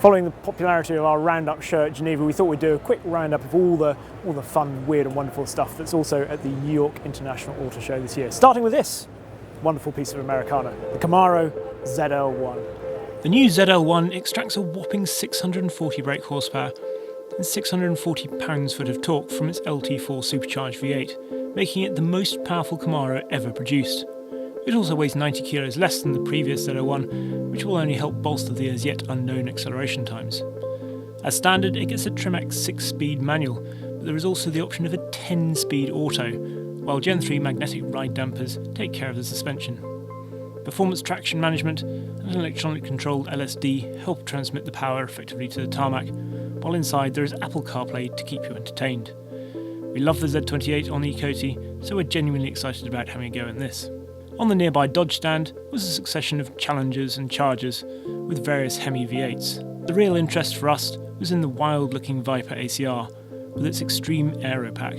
Following the popularity of our roundup show at Geneva, we thought we'd do a quick roundup of all the fun, weird and wonderful stuff that's also at the New York International Auto Show this year. Starting with this wonderful piece of Americana, the Camaro Zl1. The new Zl1 extracts a whopping 640 brake horsepower and 640 pounds-foot of torque from its LT4 supercharged V8, making it the most powerful Camaro ever produced. It also weighs 90 kilos less than the previous Zl1, which will only help bolster the as yet unknown acceleration times. As standard, it gets a Tremec 6-speed manual, but there is also the option of a 10-speed auto, while Gen 3 magnetic ride dampers take care of the suspension. Performance traction management and an electronic controlled LSD help transmit the power effectively to the tarmac, while inside there is Apple CarPlay to keep you entertained. We love the Z28 on eCoty, so we're genuinely excited about having a go in this. On the nearby Dodge stand was a succession of Challengers and Chargers with various Hemi V8s. The real interest for us was in the wild-looking Viper ACR with its extreme aero pack.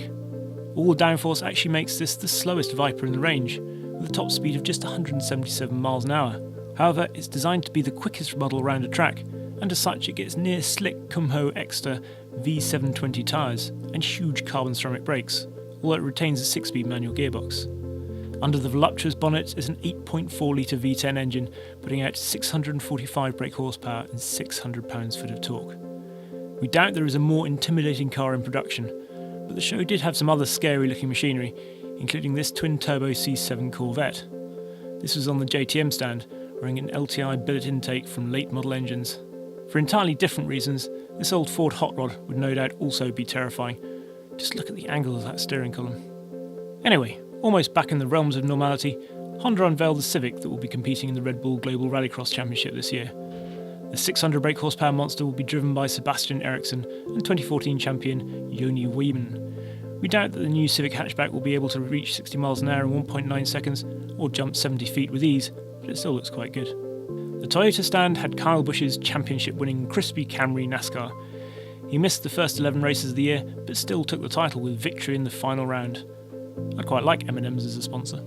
All downforce actually makes this the slowest Viper in the range, with a top speed of just 177 miles an hour. However, it's designed to be the quickest model around a track, and as such it gets near slick Kumho Extra V720 tyres and huge carbon ceramic brakes, although it retains a 6-speed manual gearbox. Under the voluptuous bonnet is an 8.4 litre V10 engine, putting out 645 brake horsepower and 600 pounds-foot of torque. We doubt there is a more intimidating car in production, but the show did have some other scary-looking machinery, including this twin-turbo C7 Corvette. This was on the JTM stand, wearing an LTI billet intake from late-model engines. For entirely different reasons, this old Ford Hot Rod would no doubt also be terrifying. Just look at the angle of that steering column. Anyway, almost back in the realms of normality, Honda unveiled the Civic that will be competing in the Red Bull Global Rallycross Championship this year. The 600 brake horsepower monster will be driven by Sebastian Eriksson and 2014 champion Joni Wieman. We doubt that the new Civic hatchback will be able to reach 60 miles an hour in 1.9 seconds or jump 70 feet with ease, but it still looks quite good. The Toyota stand had Kyle Busch's championship-winning crispy Camry NASCAR. He missed the first 11 races of the year, but still took the title with victory in the final round. I quite like M&M's as a sponsor.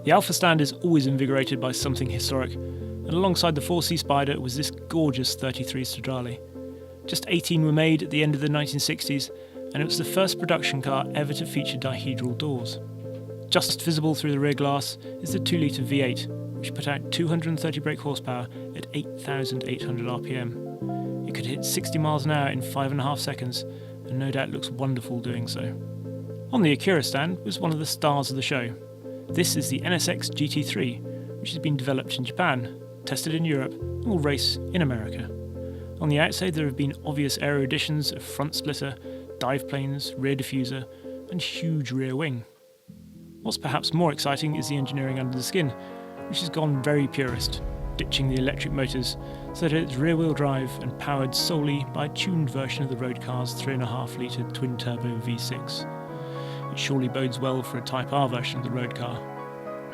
The Alpha stand is always invigorated by something historic, and alongside the 4C Spider was this gorgeous 33 Stradale. Just 18 were made at the end of the 1960s, and it was the first production car ever to feature dihedral doors. Just visible through the rear glass is the 2-litre V8, which put out 230 brake horsepower at 8,800 RPM. It could hit 60 miles an hour in 5.5 seconds, and no doubt looks wonderful doing so. On the Acura stand was one of the stars of the show. This is the Nsx Gt3, which has been developed in Japan, tested in Europe, and will race in America. On the outside there have been obvious aero additions of front splitter, dive planes, rear diffuser, and huge rear wing. What's perhaps more exciting is the engineering under the skin, which has gone very purist, ditching the electric motors so that it's rear-wheel drive and powered solely by a tuned version of the road car's 3.5 litre twin-turbo V6. It surely bodes well for a Type R version of the road car.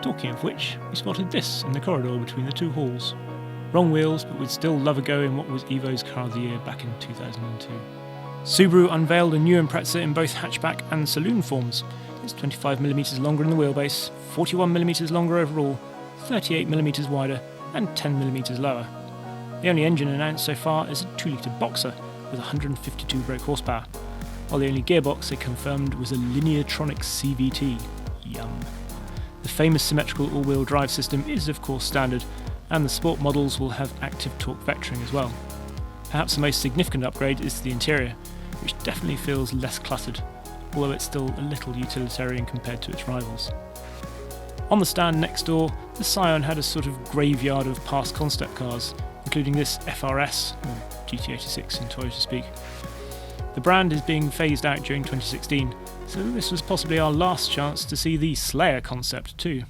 Talking of which, we spotted this in the corridor between the two halls. Wrong wheels, but would still love a go in what was Evo's Car of the Year back in 2002. Subaru unveiled a new Impreza in both hatchback and saloon forms. It's 25mm longer in the wheelbase, 41mm longer overall, 38mm wider, and 10mm lower. The only engine announced so far is a 2-litre Boxer with 152 brake horsepower, while the only gearbox they confirmed was a Lineartronic CVT. Yum. The famous symmetrical all-wheel drive system is of course standard, and the sport models will have active torque vectoring as well. Perhaps the most significant upgrade is to the interior, which definitely feels less cluttered, although it's still a little utilitarian compared to its rivals. On the stand next door, the Scion had a sort of graveyard of past concept cars, including this FRS, or GT86 in Toyota speak. The brand is being phased out during 2016, so this was possibly our last chance to see the Slayer concept too.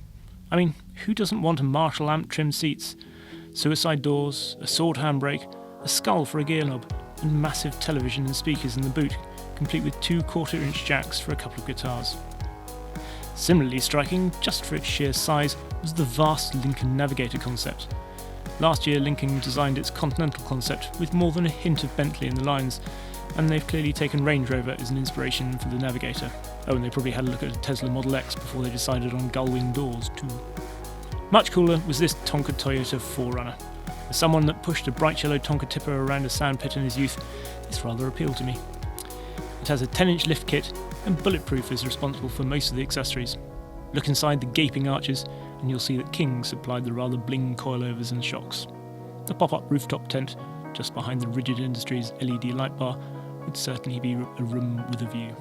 I mean, who doesn't want a Marshall amp trimmed seats, suicide doors, a sword handbrake, a skull for a gear knob, and massive television and speakers in the boot, complete with 2 1/4-inch jacks for a couple of guitars. Similarly striking, just for its sheer size, was the vast Lincoln Navigator concept. Last year Lincoln designed its Continental concept with more than a hint of Bentley in the lines, and they've clearly taken Range Rover as an inspiration for the Navigator. Oh, and they probably had a look at a Tesla Model X before they decided on gull-wing doors too. Much cooler was this Tonkin Toyota 4Runner. As someone that pushed a bright yellow Tonka tipper around a sandpit in his youth, this rather appealed to me. It has a 10-inch lift kit, and Bulletproof is responsible for most of the accessories. Look inside the gaping arches, and you'll see that King supplied the rather bling coilovers and shocks. The pop-up rooftop tent, just behind the Rigid Industries LED light bar, would certainly be a room with a view.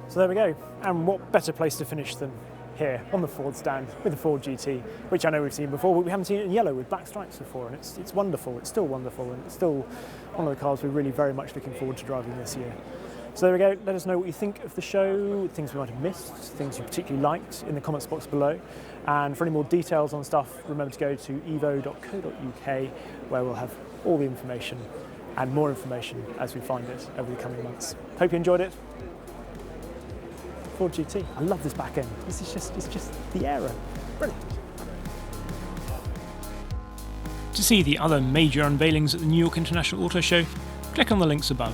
So there we go, and what better place to finish than here on the Ford stand with the Ford GT, which I know we've seen before, but we haven't seen it in yellow with black stripes before, and it's wonderful, it's still wonderful, and it's still one of the cars we're really very much looking forward to driving this year. So there we go, let us know what you think of the show, things we might have missed, things you particularly liked in the comments box below. And for any more details on stuff, remember to go to evo.co.uk, where we'll have all the information and more information as we find it over the coming months. Hope you enjoyed it. Ford GT, I love this back end. It's just the era, brilliant. To see the other major unveilings at the New York International Auto Show, click on the links above.